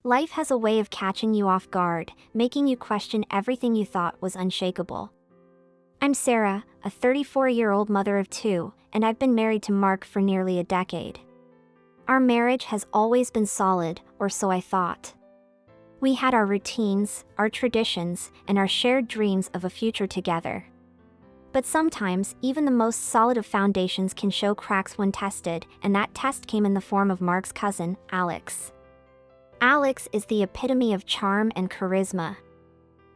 Life has a way of catching you off guard, making you question everything you thought was unshakable. I'm Sarah, a 34-year-old mother of two, and I've been married to Mark for nearly a decade. Our marriage has always been solid, or so I thought. We had our routines, our traditions, and our shared dreams of a future together. But sometimes, even the most solid of foundations can show cracks when tested, and that test came in the form of Mark's cousin, Alex. Alex is the epitome of charm and charisma.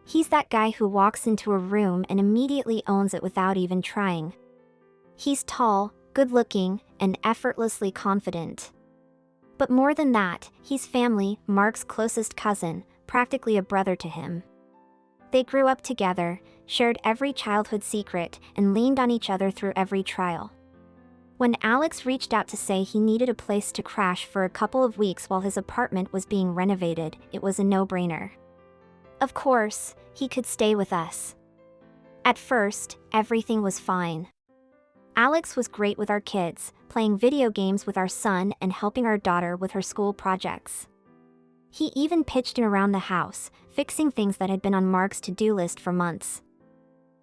He's that guy who walks into a room and immediately owns it without even trying. He's tall, good-looking, and effortlessly confident. But more than that, he's family, Mark's closest cousin, practically a brother to him. They grew up together, shared every childhood secret, and leaned on each other through every trial. When Alex reached out to say he needed a place to crash for a couple of weeks while his apartment was being renovated, it was a no-brainer. Of course, he could stay with us. At first, everything was fine. Alex was great with our kids, playing video games with our son and helping our daughter with her school projects. He even pitched in around the house, fixing things that had been on Mark's to-do list for months.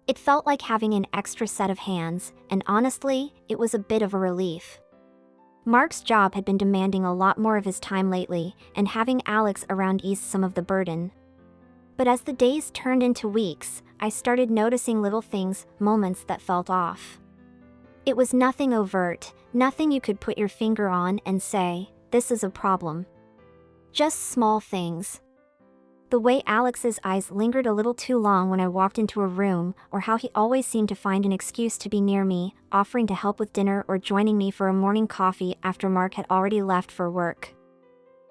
It felt like having an extra set of hands, and honestly, it was a bit of a relief. Mark's job had been demanding a lot more of his time lately, and having Alex around eased some of the burden. But as the days turned into weeks, I started noticing little things, moments that felt off. It was nothing overt, nothing you could put your finger on and say, "This is a problem." Just small things. The way Alex's eyes lingered a little too long when I walked into a room, or how he always seemed to find an excuse to be near me, offering to help with dinner or joining me for a morning coffee after Mark had already left for work.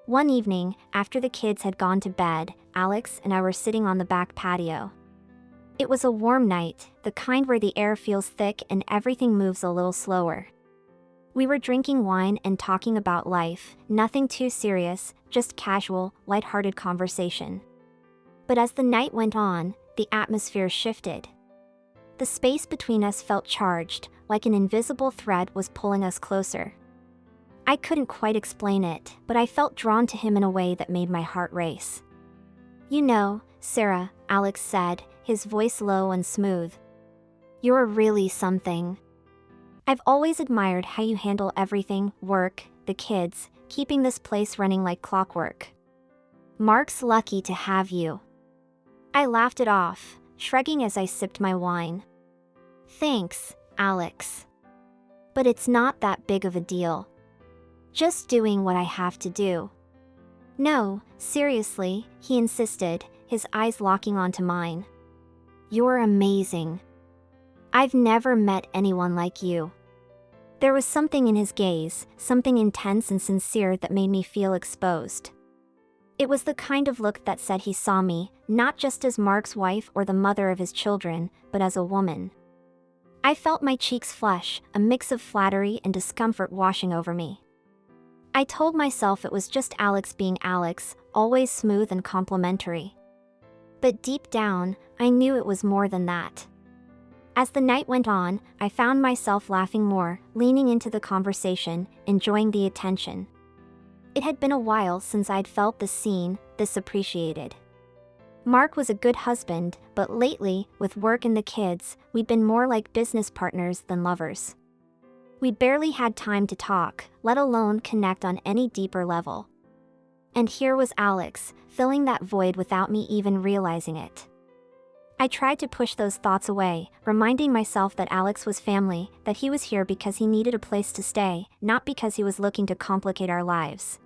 One evening, after the kids had gone to bed, Alex and I were sitting on the back patio. It was a warm night, the kind where the air feels thick and everything moves a little slower. We were drinking wine and talking about life, nothing too serious, just casual, lighthearted conversation. But as the night went on, the atmosphere shifted. The space between us felt charged, like an invisible thread was pulling us closer. I couldn't quite explain it, but I felt drawn to him in a way that made my heart race. "You know, Sarah," Alex said, his voice low and smooth. "You're really something. I've always admired how you handle everything, work, the kids, keeping this place running like clockwork. Mark's lucky to have you." I laughed it off, shrugging as I sipped my wine. "Thanks, Alex. But it's not that big of a deal. Just doing what I have to do." "No, seriously," he insisted, his eyes locking onto mine. "You're amazing. I've never met anyone like you." There was something in his gaze, something intense and sincere that made me feel exposed. It was the kind of look that said he saw me, not just as Mark's wife or the mother of his children, but as a woman. I felt my cheeks flush, a mix of flattery and discomfort washing over me. I told myself it was just Alex being Alex, always smooth and complimentary. But deep down, I knew it was more than that. As the night went on, I found myself laughing more, leaning into the conversation, enjoying the attention. It had been a while since I'd felt this seen, this appreciated. Mark was a good husband, but lately, with work and the kids, we'd been more like business partners than lovers. We barely had time to talk, let alone connect on any deeper level. And here was Alex, filling that void without me even realizing it. I tried to push those thoughts away, reminding myself that Alex was family, that he was here because he needed a place to stay, not because he was looking to complicate our lives.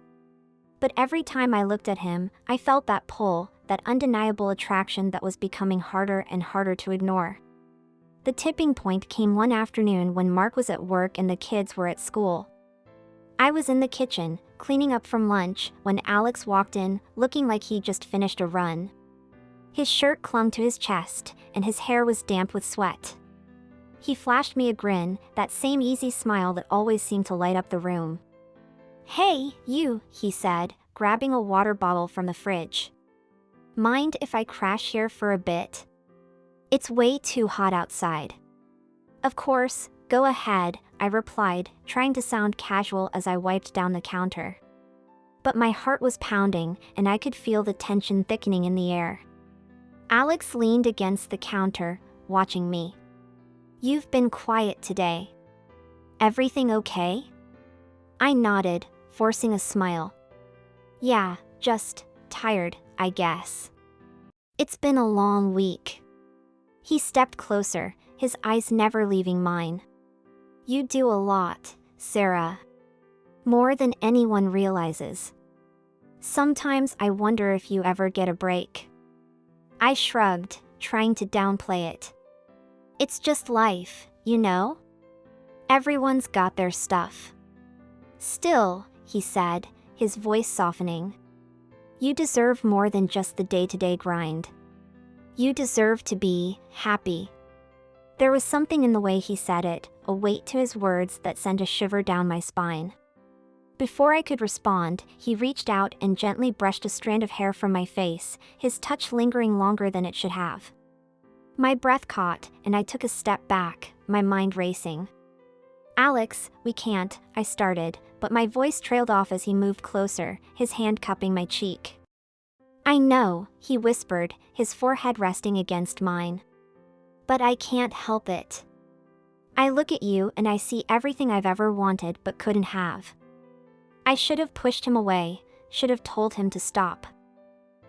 But every time I looked at him, I felt that pull, that undeniable attraction that was becoming harder and harder to ignore. The tipping point came one afternoon when Mark was at work and the kids were at school. I was in the kitchen, cleaning up from lunch, when Alex walked in, looking like he'd just finished a run. His shirt clung to his chest, and his hair was damp with sweat. He flashed me a grin, that same easy smile that always seemed to light up the room. "Hey, you," he said, grabbing a water bottle from the fridge. "Mind if I crash here for a bit? It's way too hot outside." "Of course, go ahead," I replied, trying to sound casual as I wiped down the counter. But my heart was pounding, and I could feel the tension thickening in the air. Alex leaned against the counter, watching me. "You've been quiet today. Everything okay?" I nodded, forcing a smile. "Yeah, just tired, I guess. It's been a long week." He stepped closer, his eyes never leaving mine. "You do a lot, Sarah. More than anyone realizes. Sometimes I wonder if you ever get a break." I shrugged, trying to downplay it. "It's just life, you know? Everyone's got their stuff." "Still," he said, his voice softening, "you deserve more than just the day-to-day grind. You deserve to be happy." There was something in the way he said it, a weight to his words that sent a shiver down my spine. Before I could respond, he reached out and gently brushed a strand of hair from my face, his touch lingering longer than it should have. My breath caught, and I took a step back, my mind racing. "Alex, we can't," I started, but my voice trailed off as he moved closer, his hand cupping my cheek. "I know," he whispered, his forehead resting against mine. "But I can't help it. I look at you and I see everything I've ever wanted but couldn't have." I should have pushed him away, should have told him to stop.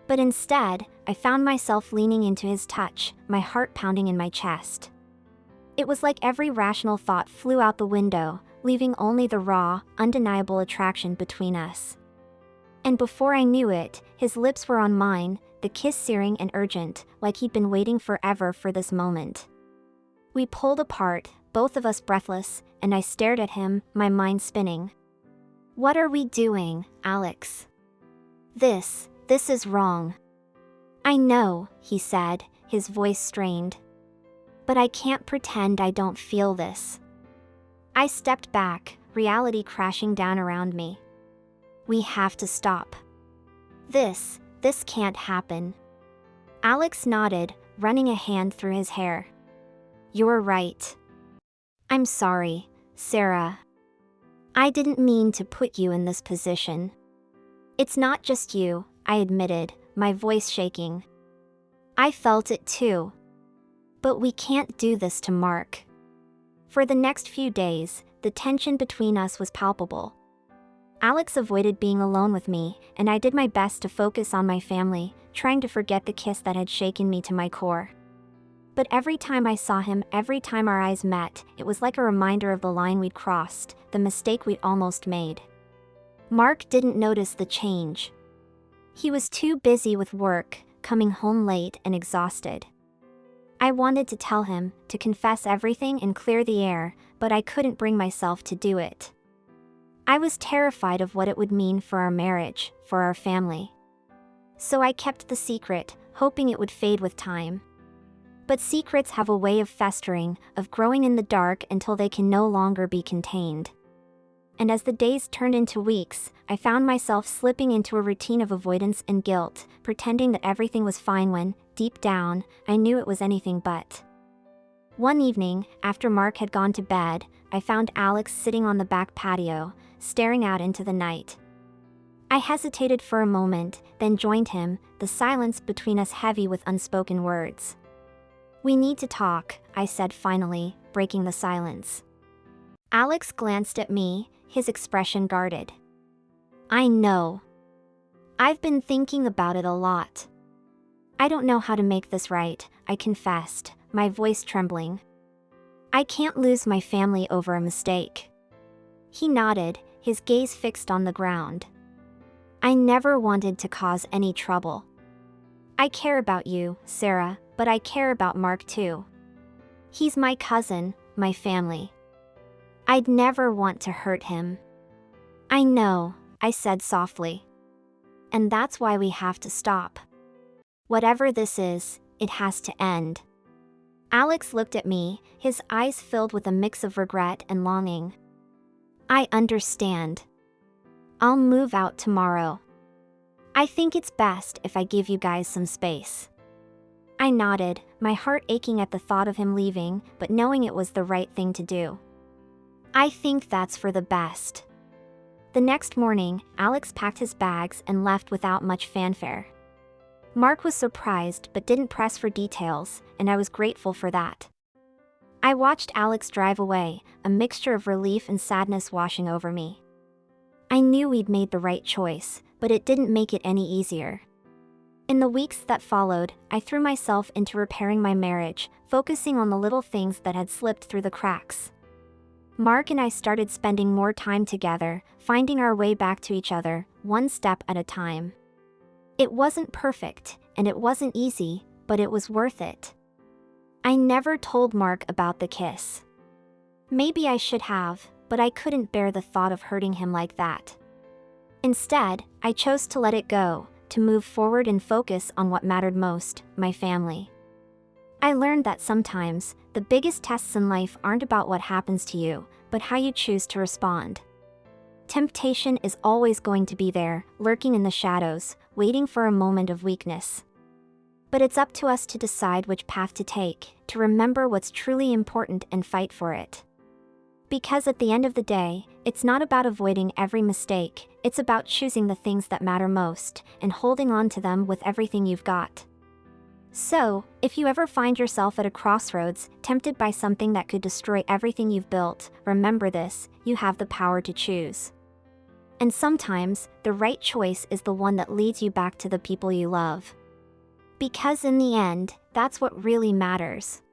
But instead, I found myself leaning into his touch, my heart pounding in my chest. It was like every rational thought flew out the window, leaving only the raw, undeniable attraction between us. And before I knew it, his lips were on mine, the kiss searing and urgent, like he'd been waiting forever for this moment. We pulled apart, both of us breathless, and I stared at him, my mind spinning. "What are we doing, Alex? This is wrong." "I know," he said, his voice strained. "But I can't pretend I don't feel this." I stepped back, reality crashing down around me. "We have to stop. This can't happen." Alex nodded, running a hand through his hair. "You're right. I'm sorry, Sarah. I didn't mean to put you in this position." "It's not just you," I admitted, my voice shaking. "I felt it too. But we can't do this to Mark." For the next few days, the tension between us was palpable. Alex avoided being alone with me, and I did my best to focus on my family, trying to forget the kiss that had shaken me to my core. But every time I saw him, every time our eyes met, it was like a reminder of the line we'd crossed, the mistake we'd almost made. Mark didn't notice the change. He was too busy with work, coming home late and exhausted. I wanted to tell him, to confess everything and clear the air, but I couldn't bring myself to do it. I was terrified of what it would mean for our marriage, for our family. So I kept the secret, hoping it would fade with time. But secrets have a way of festering, of growing in the dark until they can no longer be contained. And as the days turned into weeks, I found myself slipping into a routine of avoidance and guilt, pretending that everything was fine when, deep down, I knew it was anything but. One evening, after Mark had gone to bed, I found Alex sitting on the back patio, staring out into the night. I hesitated for a moment, then joined him, the silence between us heavy with unspoken words. "We need to talk," I said finally, breaking the silence. Alex glanced at me, his expression guarded. "I know. I've been thinking about it a lot. I don't know how to make this right," I confessed, my voice trembling. "I can't lose my family over a mistake." He nodded, his gaze fixed on the ground. "I never wanted to cause any trouble. I care about you, Sarah, but I care about Mark too. He's my cousin, my family. I'd never want to hurt him." "I know," I said softly. "And that's why we have to stop. Whatever this is, it has to end." Alex looked at me, his eyes filled with a mix of regret and longing. "I understand. I'll move out tomorrow. I think it's best if I give you guys some space." I nodded, my heart aching at the thought of him leaving, but knowing it was the right thing to do. "I think that's for the best." The next morning, Alex packed his bags and left without much fanfare. Mark was surprised but didn't press for details, and I was grateful for that. I watched Alex drive away, a mixture of relief and sadness washing over me. I knew we'd made the right choice, but it didn't make it any easier. In the weeks that followed, I threw myself into repairing my marriage, focusing on the little things that had slipped through the cracks. Mark and I started spending more time together, finding our way back to each other, one step at a time. It wasn't perfect, and it wasn't easy, but it was worth it. I never told Mark about the kiss. Maybe I should have, but I couldn't bear the thought of hurting him like that. Instead, I chose to let it go, to move forward and focus on what mattered most, my family. I learned that sometimes, the biggest tests in life aren't about what happens to you, but how you choose to respond. Temptation is always going to be there, lurking in the shadows, waiting for a moment of weakness. But it's up to us to decide which path to take, to remember what's truly important and fight for it. Because at the end of the day, it's not about avoiding every mistake, it's about choosing the things that matter most, and holding on to them with everything you've got. So, if you ever find yourself at a crossroads, tempted by something that could destroy everything you've built, remember this: you have the power to choose. And sometimes, the right choice is the one that leads you back to the people you love. Because in the end, that's what really matters.